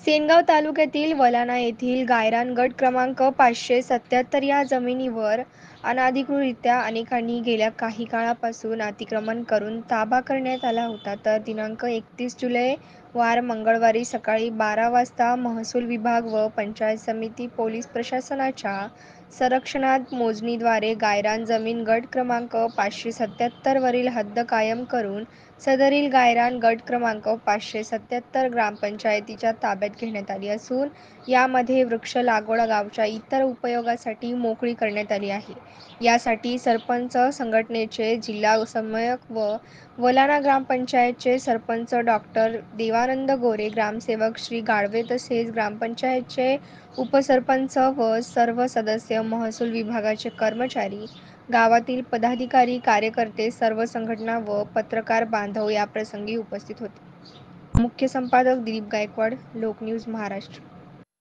सेनगाव तालुक्यातील वलाना येथील गायरान गट क्रमांक 577 या जमिनीवर अनधिकृतरित्या अनेकांनी गेल्या काही काळापासून अतिक्रमण करून ताबा करण्यात आला होता. तर दिनांक 31 जुलै वार मंगळवारी सकाळी 12 वाजता महसूल विभाग व पंचायत समिती पोलीस प्रशासनाच्या संरक्षणात मोजणीद्वारे गायरान जमीन गट क्रमांक 577 वरील हद्द कायम करून सदरील गायरान गट क्रमांक 577 ग्रामपंचायतीच्या ताब्यात घेण्यात आली असून यामध्ये वृक्ष लागवड गावच्या इतर उपयोगासाठी मोकळी करण्यात आली आहे. यासाठी सरपंच संघटनेचे जिल्हा समन्वयक व वलाना ग्रामपंचायतचे सरपंच डॉक्टर देवानंद गोरे, ग्रामसेवक श्री गाढवे तसेच ग्रामपंचायतचे उपसरपंच व सर्व सदस्य, महसूल विभागाचे कर्मचारी, गावातील पदाधिकारी, कार्यकर्ते, सर्व संघटना व पत्रकार बांधव याप्रसंगी उपस्थित होते. मुख्य संपादक दिलीप गायकवाड, लोकन्यूज महाराष्ट्र.